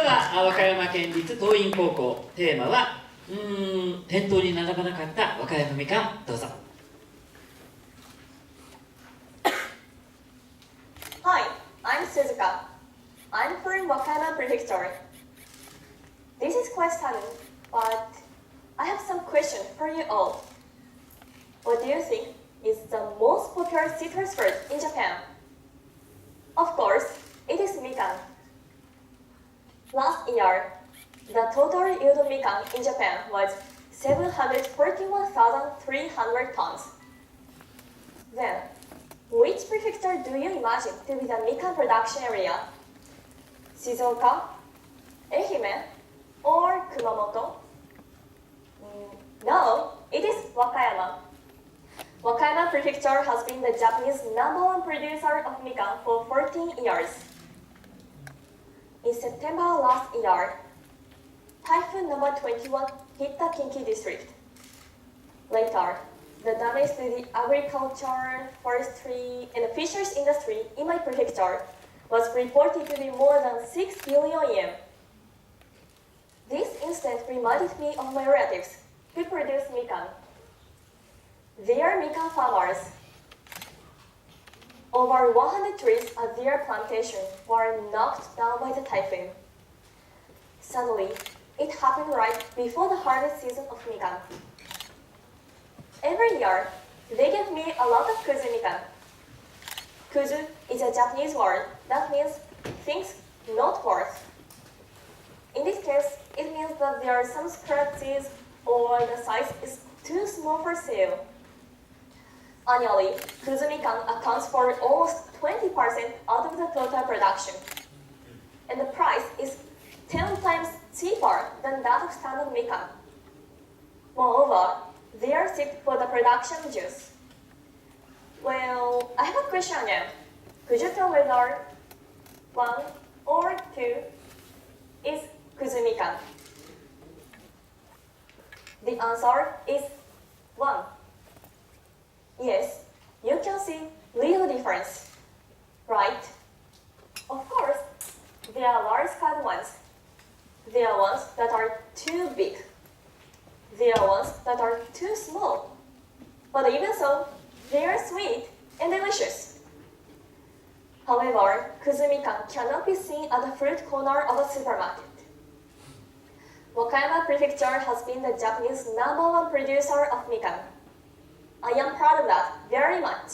は和歌山県立桐蔭高校、テーマは店頭に並ばなかった和歌山みかん。どうぞ。Hi, I'm Suzuka. I'm from Wakayama Prefecture. This is quite sudden, but I have some questions for you all. What do you think is the most popular citrus fruit in Japan? Of course, it is mikan. Last year, the total yield of mikan in Japan was 741,300 tons. Then, which prefecture do you imagine to be the mikan production area? Shizuoka, Ehime, or Kumamoto? No, it is Wakayama. Wakayama Prefecture has been the Japanese #1 producer of mikan for 14 years. In September last year, Typhoon number 21 hit the Kinki district. Later, the damage to the agriculture, forestry, and fisheries industry in my prefecture was reported to be more than 6 billion yen. This incident reminded me of my relatives who produce mikan. They are mikan farmers. Over 100 trees at their plantation were knocked down by the typhoon. Suddenly, it happened right before the harvest season of mikan. Every year, they give me a lot of kuzu mikan. Kuzu is a Japanese word that means things not worth. In this case, it means that there are some scratches or the size is too small for sale. Annually, kuzu mikan accounts for almost 20% out of the total production. And the price is 10 times cheaper than that of standard mikan. Moreover, they are shipped for the production juice. Well, I have a question again. Could you tell whether 1 or 2 is kuzu mikan? The answer is 1. Yes, you can see little difference, right? Of course, there are large-scale ones. There are ones that are too big. There are ones that are too small. But even so, they are sweet and delicious. However, kuzu mikan cannot be seen at the fruit corner of a supermarket. Wakayama Prefecture has been the Japanese #1 producer of mikan. I am proud of that very much.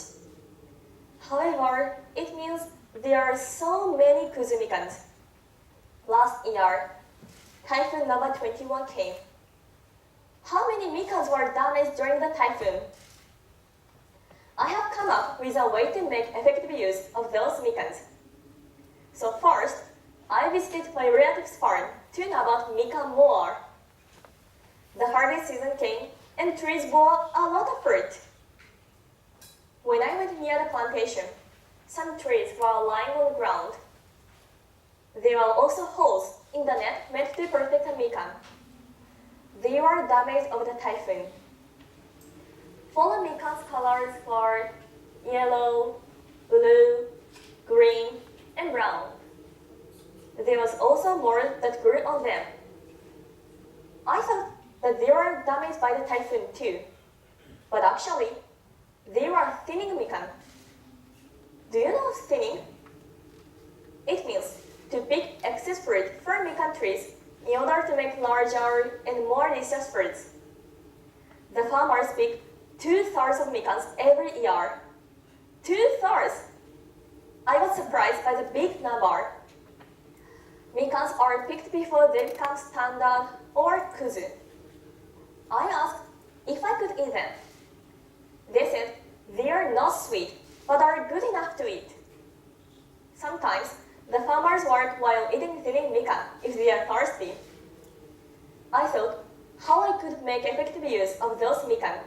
However, it means there are so many kuzu mikans. Last year, Typhoon number 21 came. How many mikans were damaged during the typhoon? I have come up with a way to make effective use of those mikans. So first, I visited my relative's farm to know about mikan more. The harvest season came and trees bore a lot of fruit. When I went near the plantation, some trees were lying on the ground. There were also holes in the net meant to protect the mikan. They were damaged of the typhoon. For the mikan's colors were yellow, blue, green, and brown. There was also mold that grew on them. I thought that they were damaged by the typhoon too, but actually, they were thinning mikan. Do you know thinning? It means to pick excess fruit from mikan trees in order to make larger and more delicious fruits. The farmers pick 2/3 of mikans every year. 2/3! I was surprised by the big number. Mikans are picked before they become standard or kuzu. I asked if I could eat them. They said they are not sweet, but are good enough to eat. Sometimes, the farmers work while eating thinning mikan if they are thirsty. I thought how I could make effective use of those mikan.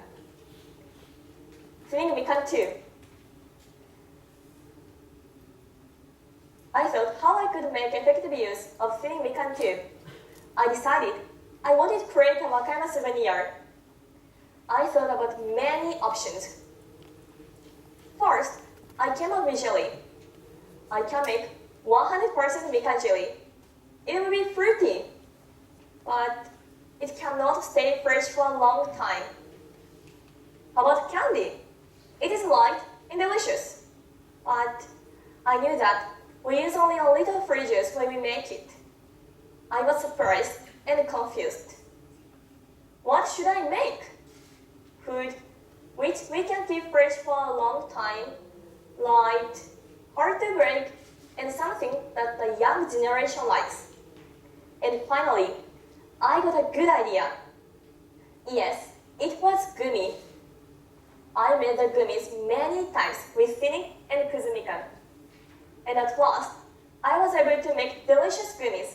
Thinning mikan too. I thought how I could make effective use of thinning mikan too. I decided I wanted to create a Wakayama souvenir. I thought about many options. First, I came up with jelly. I can make 100% mikan jelly. it will be fruity, but it cannot stay fresh for a long time. How about candy? It is light and delicious, but I knew that we use only a little fruit juice when we make it. I was surprised and confused. What should I make? Food which we can keep fresh for a long time, light, hard to break, and something that the young generation likes. And finally, I got a good idea. Yes, it was GUMI. I made the gummies many times with thinning and kuzumikan. And at last, I was able to make delicious gummies.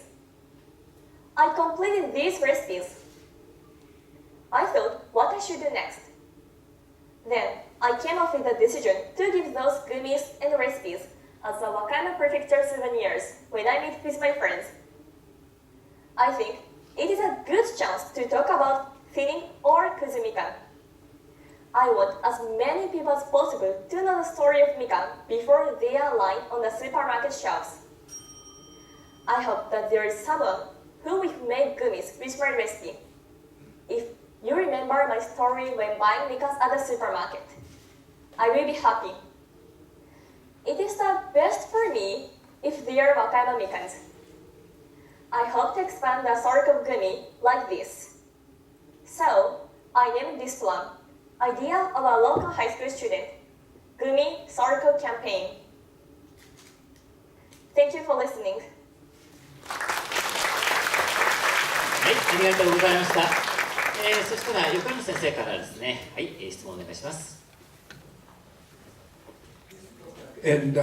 I completed these recipes. I thought what I should do next. Then, I came up with the decision to give those gummies and recipes as a Wakayama Prefecture souvenirs when I meet with my friends. I think it is a good chance to talk about thinning or kuzumikan. I want as many people as possible to know the story of mikan before they are lined on the supermarket shelves. I hope that there is someone who will make gummies with my recipe. If you remember my story when buying mikans at the supermarket, I will be happy. It is the best for me if they are Wakayama mikans. I hope to expand the circle of gumi like this. So, I named this one Idea of a Local High School Student, GUMI Circle Campaign. Thank you for listening. はい、ありがとうございました。そしたら横山先生からですね、はい、質問お願いします。And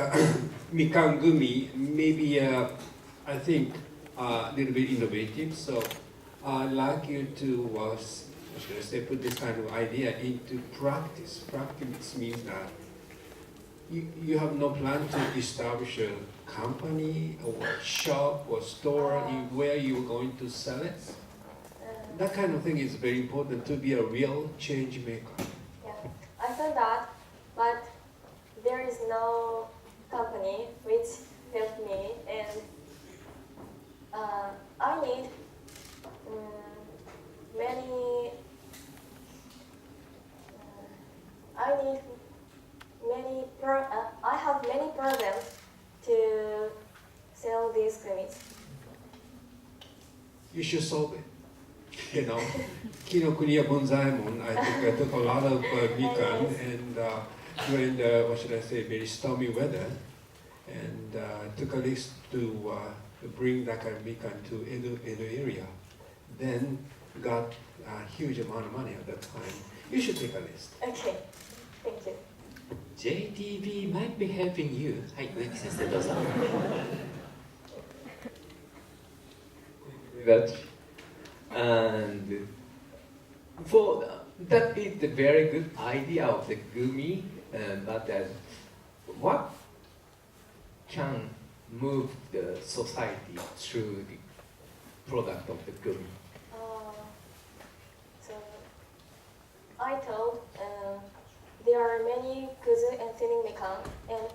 Mikan Gumi, maybe I think a little bit innovative. So I'd like you to, what should I say, put this kind of idea into practice. Practice means that you have no plan to establish a company or shop or store where you're going to sell it. That kind of thing is very important to be a real change maker. Yeah, I thought that, but there is no company which helped me, and I need many. I have many problems to sell these gummies. You should solve it. You know, Kinokuniya Bonzaimon, I think I took a lot of mikan and during the, what should I say, very stormy weather, and took a risk to bring that kind of mikan to Edo area. Then got a huge amount of money at that time. You should take a list. Okay, thank you. JTB might be helping you. はい、植木先生どうぞ。And for that is the very good idea of the GUMI, but what can move the society through the product of the GUMI? So I told there are many kuzu and thinning mikan, and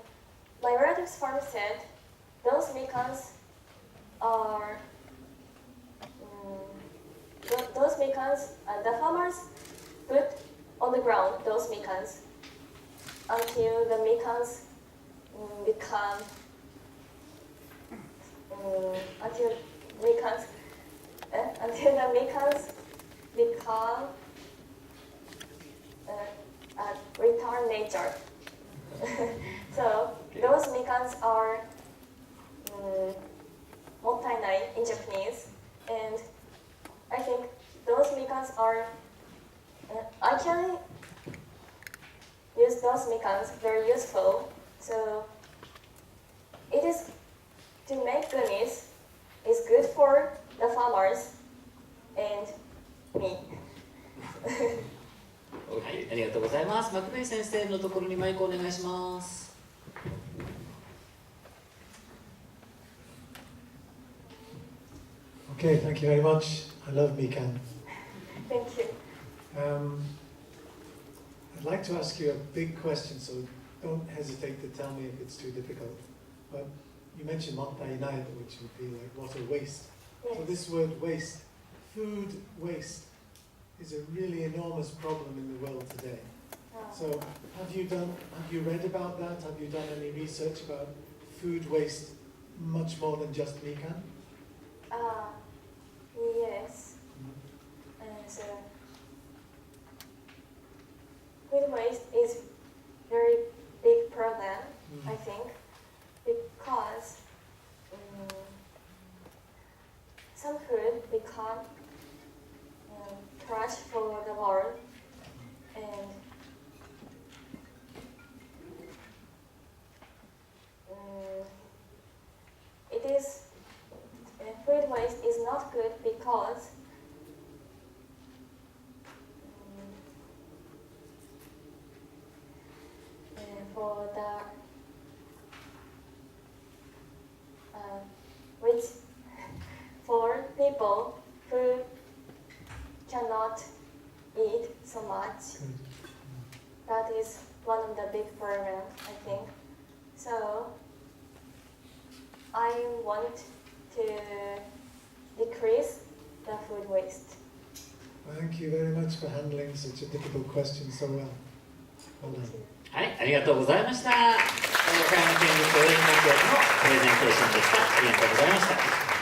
my relative's farm said those mikans are those mikans, the farmers put on the ground those mikans until the mikans become until the mikans become return nature. So those mikans are mottainai in Japanese, and I think those mikans are, I can use those mikans very useful. So it is, to make gummies is good for the farmers and me. はい、ありがとうございます。マクベイ先生のところにマイクお願いします。Okay, thank you very much. I love mikan. Thank you. I'd like to ask you a big question, so don't hesitate to tell me if it's too difficult. But you mentioned もったいない, which would be like water waste. Yes. So this word waste, food waste, is a really enormous problem in the world today. So have you read about that? Have you done any research about food waste much more than just mikan? Yes. So food waste is very big problem, I think, because some food become trash for the world, and food waste is not good because for the for people who cannot eat so much, that is one of the big problems, I think. So I want to decrease the food waste. Thank you very much for handling such a difficult question so well. Well done. はい、ありがとうございました。和歌山県立桐蔭高校のプレゼンテーションでした。ありがとうございました。